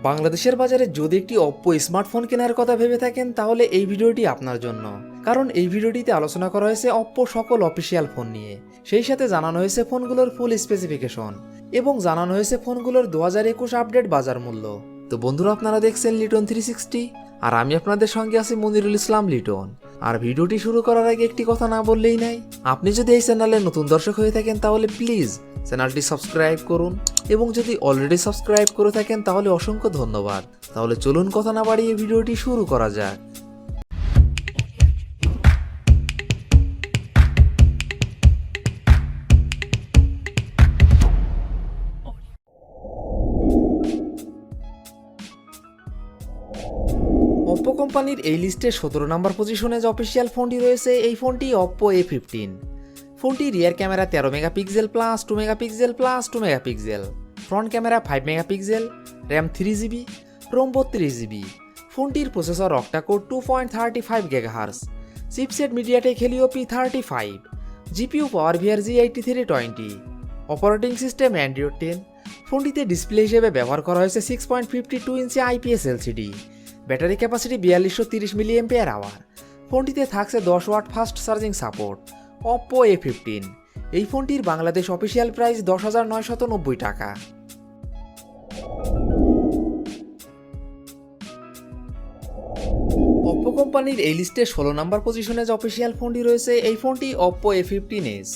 বাংলাদেশের বাজারে যদি একটি অপ্পো স্মার্টফোন কেনার কথা ভেবে থাকেন তাহলে এই ভিডিওটি আপনার জন্য। কারণ এই ভিডিওটিতে আলোচনা করা হয়েছে অপ্পো সকল অফিসিয়াল ফোন নিয়ে, সেই সাথে জানানো হয়েছে ফোনগুলোর ফুল স্পেসিফিকেশন এবং জানানো হয়েছে ফোনগুলোর 2021 আপডেট বাজার মূল্য। তো বন্ধুরা, আপনারা দেখছেন লিটন 360 আর আমি আপনাদের সঙ্গে আছি মনিরুল ইসলাম লিটন। আর ভিডিওটি শুরু করার আগে একটি কথা না বললেই নাই, আপনি যদি এই চ্যানেলে নতুন দর্শক হয়ে থাকেন তাহলে প্লিজ চ্যানেলটি সাবস্ক্রাইব করুন এবং যদি অলরেডি সাবস্ক্রাইব করে থাকেন তাহলে অসংখ্য ধন্যবাদ। তাহলে চলুন কথা না বাড়িয়ে ভিডিওটি শুরু করা যাক। অপ্পো কোম্পানির এই লিস্টে 17 নম্বর পজিশনে যে অফিসিয়াল ফোনটি রয়েছে এই ফোনটি অপ্পো A15। ফোনটি rear camera 13 megapixel plus 2 megapixel plus 2 megapixel, front camera 5 megapixel, RAM 3GB, ROM 32GB। ফোনটির processor octacore 2.35 GHz, chipset MediaTek Helio P35, GPU Power VR G8320, operating system Android 10। ফোনটিতে display হিসেবে ব্যবহার করা হয়েছে 6.52 inch IPS LCD, battery capacity 4230 mAh। ফোনটিতে থাকছে 10 watt fast charging support. Oppo A15 এই ফোনটির বাংলাদেশ অফিসিয়াল প্রাইস 10,990 টাকা। অপ্পো কোম্পানির এই লিস্টে 16 নম্বর পজিশনে যে অফিসিয়াল ফোনটি রয়েছে এই ফোনটি অপ্পো A15s।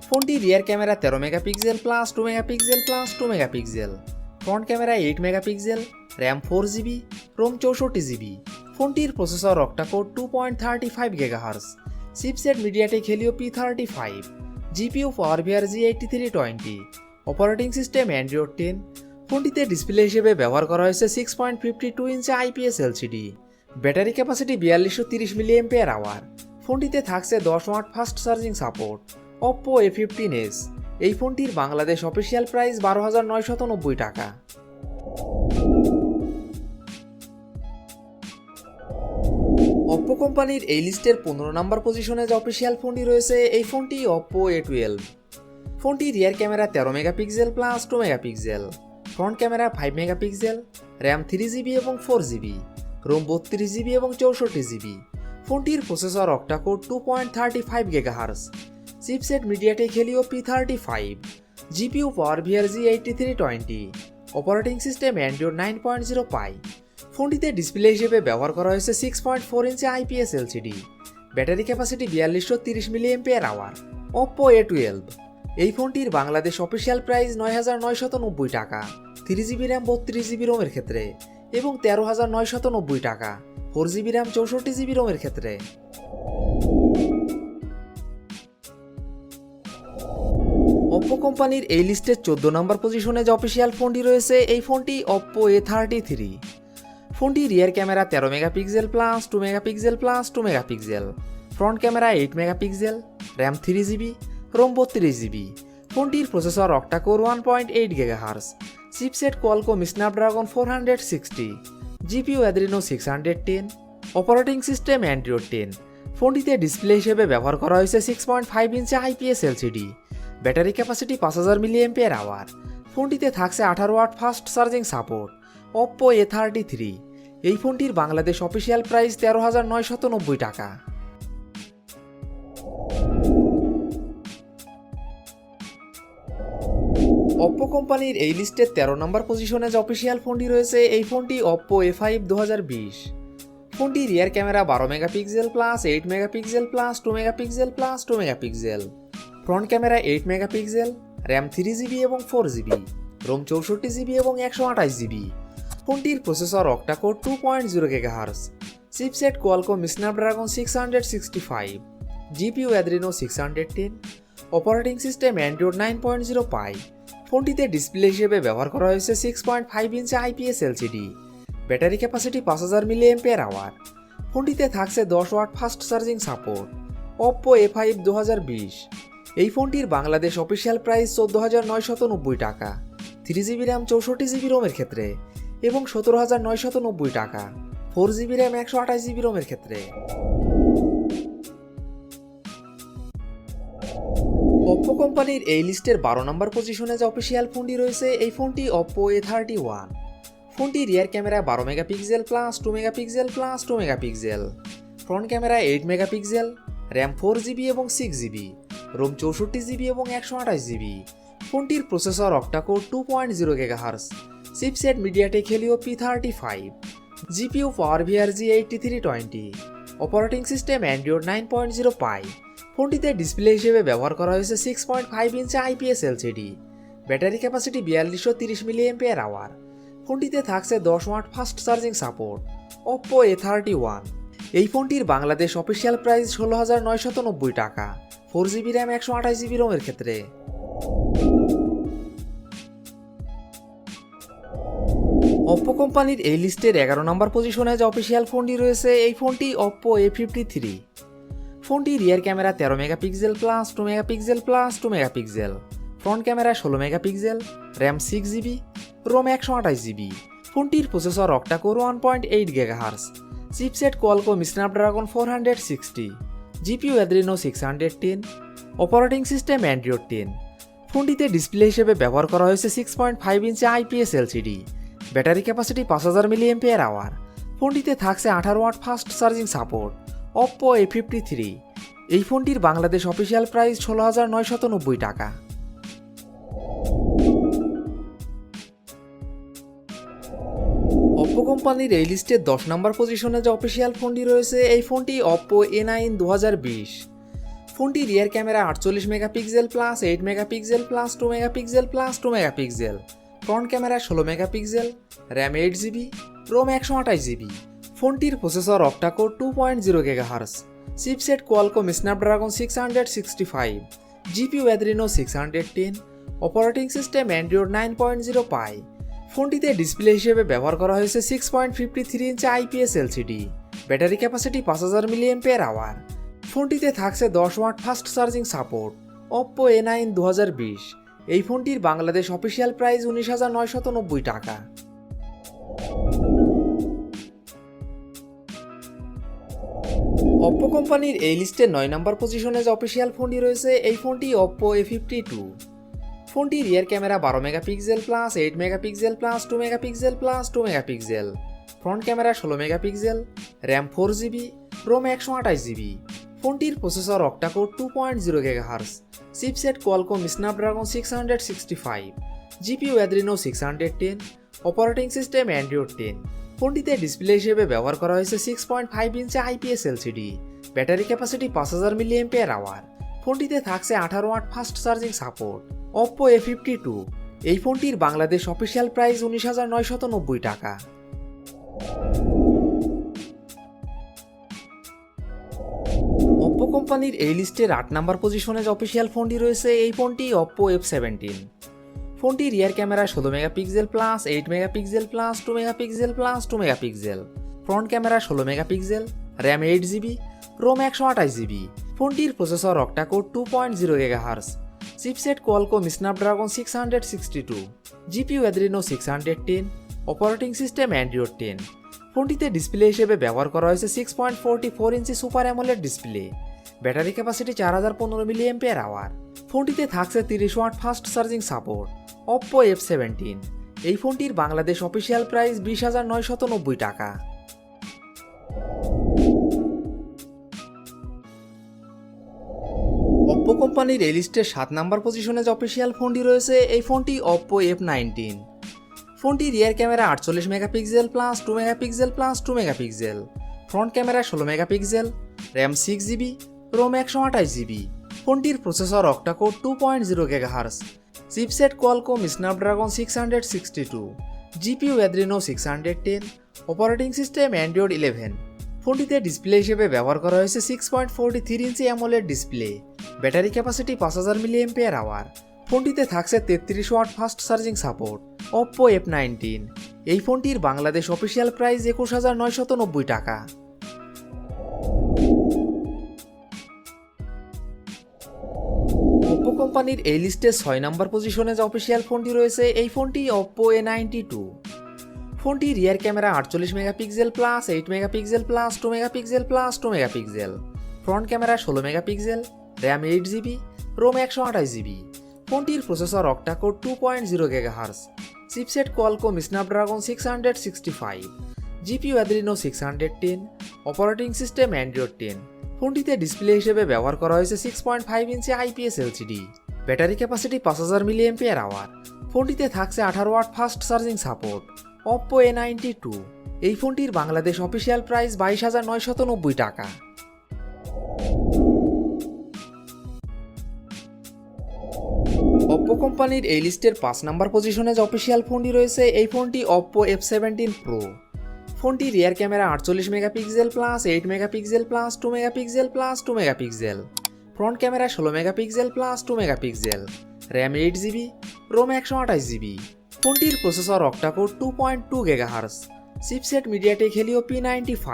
ফোনটি rear camera 13 megapixel plus 2 megapixel plus 2 megapixel, front camera 8 megapixel, RAM 4GB, ROM 64GB। ফোনটির processor octacore 2.35 GHz, chipset MediaTek Helio P35, GPU Power VR G8320, operating system Android 10। ফোনটিতে display হিসেবে ব্যবহার করা হয়েছে 6.52 inch IPS LCD, battery capacity 4230 mAh। ফোনটিতে থাকছে 10 watt fast charging support. Oppo A15s এই ফোনটির বাংলাদেশ অফিসিয়াল প্রাইস 12,990 টাকা। অপ্পো কোম্পানির এই লিস্টের 15 নম্বর পজিশনে যে অফিসিয়াল ফোনটি রয়েছে এই ফোনটি অপ্পো A12। ফোনটি rear camera 13 megapixel plus 2 megapixel, front camera 5 megapixel, RAM 3GB এবং 4GB, রোম 32GB এবং 64GB। ফোনটির processor octacore 2.35 GHz, chipset MediaTek Helio P35, GPU Power VR G8320, operating system Android 9.0 পাই। ফোনটিতে display হিসেবে ব্যবহার করা হয়েছে 6.4 ইঞ্চি IPS LCD, battery capacity 4230 mAh। Oppo A12 এই ফোনটির বাংলাদেশ অফিসিয়াল প্রাইস 9,990 টাকা 3GB র্যাম 32GB রোমের ক্ষেত্রে এবং 13,990 টাকা 4GB র্যাম 64GB রোমের ক্ষেত্রে। অপ্পো কোম্পানির এই লিস্টের 14 নম্বর পজিশনে যে অফিসিয়াল ফোনটি রয়েছে এই ফোনটি অপ্পো A33। ফোনটি rear camera 13 megapixel plus 2 megapixel plus 2 megapixel, front camera 8 megapixel, RAM 3GB, ROM 32GB। ফোনটির processor octa core 1.8 GHz, chipset Qualcomm Snapdragon 460, GPU Adreno 610, operating system Android 10। ফোনটিতে ডিসপ্লে হিসেবে ব্যবহার করা হয়েছে 6.5 inch IPS LCD, battery capacity 5000 mAh। ফোনটিতে থাকছে 18 watt fast charging support. Oppo A33 এই ফোনটির বাংলাদেশ অফিসিয়াল প্রাইস 13,990 টাকা। অপ্পো কোম্পানির এই লিস্টের 13 নম্বর পজিশনে যে অফিসিয়াল ফোনটি রয়েছে এই ফোনটি অপ্পো A5 2020। ফোনটি rear camera 12 megapixel plus 8 megapixel plus 2 megapixel plus 2 megapixel, front camera 8 megapixel, RAM 3GB এবং 4GB, রোম 64GB এবং 128GB। ফোনটির processor octa-core 2.0 GHz, chipset Qualcomm Snapdragon 665, GPU Adreno 610, operating system Android 9.0 পাই। ফোনটিতে display হিসেবে ব্যবহার করা হয়েছে 6.5 inch IPS LCD, battery capacity 5000 mAh। ফোনটিতে থাকছে 10 watt fast charging support. Oppo A5 2020 এই ফোনটির বাংলাদেশ অফিসিয়াল প্রাইস 14,990 টাকা 3GB র্যাম 64GB রোমের ক্ষেত্রে এবং 17,990 টাকা 4GB র্যাম 128GB রোমের ক্ষেত্রে। অপ্পো কোম্পানির এই লিস্টের 12 নম্বর পজিশনে যে অফিসিয়াল ফোনটি রয়েছে এই ফোনটি অপ্পো A31। ফোনটি rear camera 12 megapixel plus 2 megapixel plus 2 megapixel, front camera 8 megapixel, RAM 4GB এবং 6GB, রোম 64GB এবং 128GB। ফোনটির processor octa-core 2.0 GHz, chipset MediaTek Helio P35, GPU power VRG 8320, operating system Android 9.0 পাই। ফোনটিতে display হিসেবে ব্যবহার করা হয়েছে 6.5 inch IPS LCD, battery capacity 4230 mAh। ফোনটিতে থাকছে 10 watt fast charging support. Oppo A31। এই ফোনটির বাংলাদেশ অফিসিয়াল প্রাইস 16,990 টাকা, 4GB র্যাম 128GB রোমের ক্ষেত্রে। Oppo কোম্পানির এই লিস্টের 11 নম্বর পজিশনে যে অফিসিয়াল ফোনটি রয়েছে এই ফোনটি Oppo A53। ফোনটি rear camera 13 megapixel plus 2 megapixel plus 2 megapixel, front camera 16 megapixel, RAM 6GB, ROM 128GB। ফোনটির processor octa core 1.8 GHz, chipset Qualcomm Snapdragon 460, GPU Adreno 610, operating system Android 10। ফোনটিতে ডিসপ্লে হিসেবে ব্যবহার করা হয়েছে 6.5 inch IPS LCD, battery capacity 5000 mAh। ফোনটিতে থাকছে 18 watt fast charging support. Oppo A53। এই ফোনটির বাংলাদেশ অফিসিয়াল প্রাইস 16,990 টাকা। Oppo কোম্পানির এই লিস্টের 10 নম্বর পজিশনে যে অফিসিয়াল ফোনটি রয়েছে এই ফোনটি Oppo A9 2020। ফোনটি rear camera 48 megapixel plus 8 megapixel plus 2 megapixel plus 2 megapixel, front camera 16 megapixel, RAM 8GB, ROM 128GB। ফোনটির processor octa-core 2.0 GHz, chipset Qualcomm Snapdragon 665, GPU Adreno 610, operating system Android 9.0 পাই। ফোনটিতে ডিসপ্লে হিসেবে ব্যবহার করা হয়েছে 6.53 inch IPS LCD, battery capacity 5000 mAh। ফোনটিতে থাকছে 10 watt fast charging support. Oppo A9 2020। এই ফোনটির বাংলাদেশ অফিসিয়াল প্রাইস 19,990 টাকা। Oppo কোম্পানির এই লিস্টের 9 নম্বর পজিশনে যে অফিসিয়াল ফোনটি রয়েছে এই ফোনটি Oppo A52। ফোনটি rear camera 12 megapixel plus 8 megapixel plus 2 megapixel plus 2 megapixel, front camera 16 megapixel, RAM 4GB, ROM 128GB। ফোনটির processor octa-core 2.0 GHz, chipset Qualcomm Snapdragon 665, GPU Adreno 610, operating system Android 10। ফোনটিতে ডিসপ্লে হিসেবে ব্যবহার করা হয়েছে 6.5 inch IPS LCD, battery capacity 5000 mAh। ফোনটিতে থাকছে 18 watt fast charging support. Oppo A52। এই ফোনটির বাংলাদেশ অফিসিয়াল প্রাইস 19,990 টাকা। Oppo কোম্পানির এই লিস্টের 8 নম্বর পজিশনে যে অফিসিয়াল ফোনটি রয়েছে এই ফোনটি Oppo F17। ফোনটি rear camera 16 megapixel plus 8 megapixel plus 2 megapixel plus 2 megapixel, front camera 16 megapixel, RAM 8GB, ROM 128GB। ফোনটির processor octa-core 2.0 GHz, chipset Qualcomm Snapdragon 662, GPU Adreno 610, operating system Android 10। ফোনটিতে ডিসপ্লে হিসেবে ব্যবহার করা হয়েছে 6.44 inch super AMOLED display, battery capacity 4015 mAh। ফোনটিতে থাকছে 30 watt fast charging support. Oppo F17। এই ফোনটির বাংলাদেশ অফিসিয়াল প্রাইস 20,990 টাকা। Oppo কোম্পানির এই লিস্টের 7 নম্বর পজিশনে যে অফিসিয়াল ফোনটি রয়েছে এই ফোনটি Oppo F19। ফোনটি rear camera 48 megapixel plus 2 megapixel plus 2 megapixel, front camera 16 megapixel, RAM 6GB, ROM 128GB। ফোনটির processor octa-core 2.0 GHz, chipset Qualcomm Snapdragon 662, GPU Adreno 610, operating system Android 11। ফোনটিতে ডিসপ্লে হিসেবে ব্যবহার করা হয়েছে 6.43 inch AMOLED display, battery capacity 5000 mAh। ফোনটিতে থাকছে 33 watt fast charging support. Oppo F19। এই ফোনটির বাংলাদেশ অফিসিয়াল প্রাইস 21,990 টাকা। Oppo কোম্পানির এই লিস্টে 6 নম্বর পজিশনে যে অফিসিয়াল ফোনটি রয়েছে এই ফোনটি Oppo A92। ফোনটি rear camera 48 megapixel plus 8 megapixel plus 2 megapixel plus 2 megapixel, front camera 16 megapixel, RAM 8GB, ROM 128GB। ফোনটির processor octa-core 2.0 GHz, chipset Qualcomm Snapdragon 665, GPU Adreno 610, operating system Android 10। ফোনটিতে ডিসপ্লে হিসেবে ব্যবহার করা হয়েছে 6.5 inch IPS LCD. Battery capacity 5000 mAh। ফোনটিতে থাকছে 18 watt fast charging support. Oppo A92, এই ফোনটির বাংলাদেশ অফিসিয়াল প্রাইস 22,990 টাকা। Oppo কোম্পানির এই লিস্টের 5 নাম্বার পজিশনে যে অফিসিয়াল ফোনটি রয়েছে এই ফোনটি Oppo F17 Pro। ফোনটি rear camera 48 megapixel plus 8 megapixel plus 2 megapixel plus 2 megapixel, front camera 16 megapixel plus 2 megapixel, RAM 8GB, ROM 128GB। ফোনটির processor octa core 2.2 GHz, chipset MediaTek Helio P95,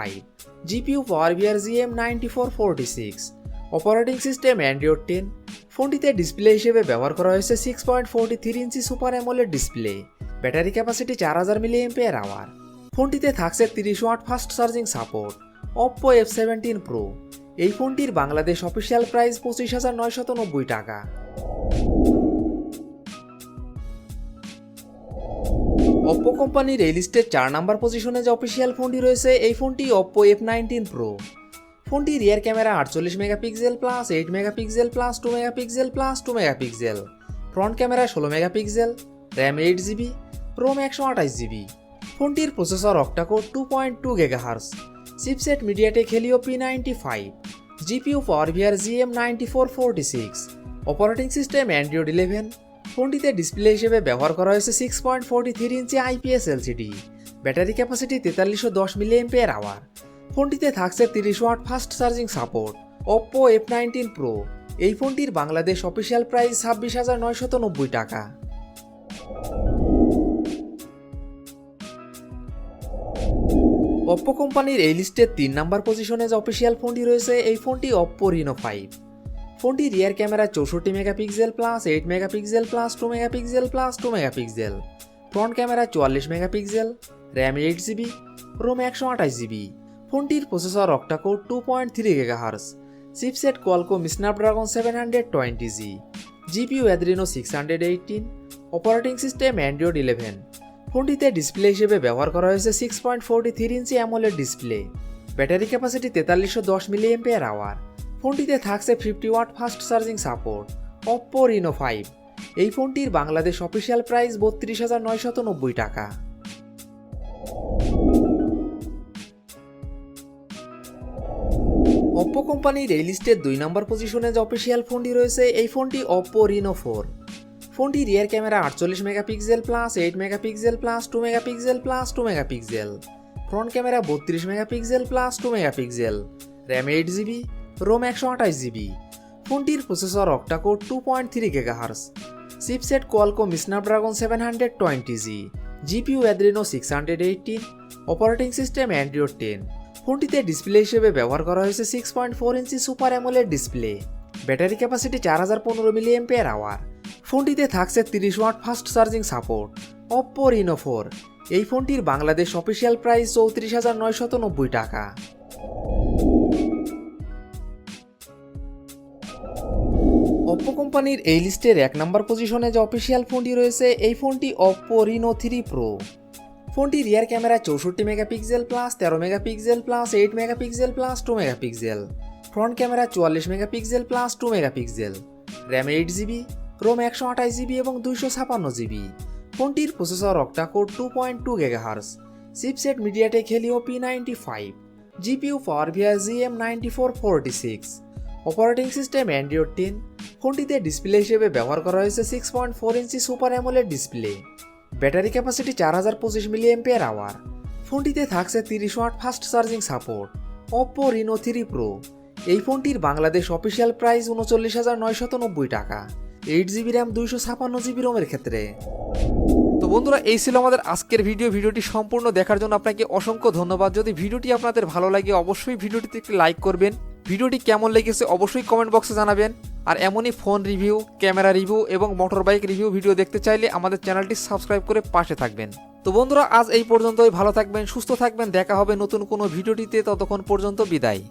GPU power GM 9446, operating system Android 10। ফোনটিতে display হিসেবে ব্যবহার করা হয়েছে 6.43 inch super AMOLED display. Battery capacity 4000 mAh। ফোনটিতে থাকছে 30 watt fast charging support. Oppo F17 Pro, এই ফোনটির বাংলাদেশ অফিসিয়াল প্রাইস 25,990 টাকা। Oppo কোম্পানির এই লিস্টের 4 নাম্বার পজিশনে যে অফিসিয়াল ফোনটি রয়েছে এই ফোনটি Oppo F19 Pro। ফোনটি rear camera 48 megapixel plus 8 megapixel plus 2 megapixel plus 2 megapixel, front camera 16 megapixel, RAM 8GB, ROM 128GB। ফোনটির processor octa core 2.2 GHz, chipset MediaTek Helio P95, GPU power GM 9446, operating system Android 11। ফোনটিতে display হিসেবে ব্যবহার করা হয়েছে 6.43 inch IPS LCD. Battery capacity 4310 mAh। ফোনটিতে থাকছে 30 watt fast charging support. Oppo F19 Pro, এই ফোনটির বাংলাদেশ অফিসিয়াল প্রাইস 26,990 টাকা। Oppo কোম্পানির এই লিস্টের 3 নাম্বার পজিশনে যে অফিসিয়াল ফোনটি রয়েছে এই ফোনটি Oppo Reno 5। ফোনটি rear camera 64 megapixel plus 8 megapixel plus 2 megapixel plus 2 megapixel, front camera 44 megapixel, RAM 8GB, ROM 128GB। ফোনটির processor octa core 2.3 GHz, chipset Qualcomm Snapdragon 720G, GPU Adreno 618, operating system Android 11। ফোনটিতে display হিসেবে ব্যবহার করা হয়েছে 6.43 inch AMOLED display. Battery capacity 4310 mAh। ফোনটিতে থাকছে 50 watt fast charging support. Oppo Reno 5, এই ফোনটির বাংলাদেশ অফিসিয়াল প্রাইস 32,990 টাকা। Oppo কোম্পানির এই লিস্টের 2 নম্বর পজিশনে যে অফিসিয়াল ফোনটি রয়েছে এই ফোনটি Oppo Reno 4। ফোনটি rear camera 48 megapixel plus 8 megapixel plus 2 megapixel plus 2 megapixel, front camera 32 megapixel plus 2 megapixel, RAM 8GB, ROM 128GB। ফোনটির processor octa core 2.3 GHz, chipset Qualcomm Snapdragon 720G, GPU Adreno 618, operating system Android 10। ফোনটিতে display হিসেবে ব্যবহার করা হয়েছে 6.4 inch super AMOLED display. Battery capacity 4015 mAh। ফোনটিতে থাকছে 30 watt fast charging support. Oppo Reno 4, এই ফোনটির বাংলাদেশ অফিসিয়াল প্রাইস 34,990 টাকা। Oppo কোম্পানির এই লিস্টের 1 নম্বর পজিশনে যে অফিসিয়াল ফোনটি রয়েছে এই ফোনটি Oppo Reno 3 Pro। ফোনটি rear camera 64 megapixel plus 13 megapixel plus 8 megapixel plus 2 megapixel, front camera 44 megapixel plus 2 megapixel, RAM 8GB, ROM 128GB এবং 256GB। ফোনটির processor octa core 2.2 GHz, chipset MediaTek Helio P95, GPU power GM 9446, operating system Android 10। ফোনটিতে display হিসেবে ব্যবহার করা হয়েছে 6.4 inch super AMOLED display. Battery capacity 4025 mAh। ফোনটিতে থাকছে 30 watt fast charging support. Oppo Reno 3 Pro, এই ফোনটির বাংলাদেশ অফিসিয়াল প্রাইস 39,990 টাকা। 8GB র্যাম 256GB রোমের ক্ষেত্রে। তো বন্ধুরা, এই ছিল আমাদের আজকের ভিডিওটি সম্পূর্ণ দেখার জন্য আপনাকে অসংখ্য ধন্যবাদ। যদি ভিডিওটি আপনাদের ভালো লাগে অবশ্যই ভিডিওটিতে একটি লাইক করবেন। ভিডিওটি কেমন লেগেছে অবশ্যই কমেন্ট বক্সে জানাবেন। আর এমনই ফোন রিভিউ, ক্যামেরা রিভিউ এবং মোটর বাইক রিভিউ ভিডিও দেখতে চাইলে আমাদের চ্যানেলটি সাবস্ক্রাইব করে পাশে থাকবেন। তো বন্ধুরা, আজ এই পর্যন্তই। ভালো থাকবেন, সুস্থ থাকবেন। দেখা হবে নতুন কোনো ভিডিওটিতে। ততক্ষণ পর্যন্ত বিদায়।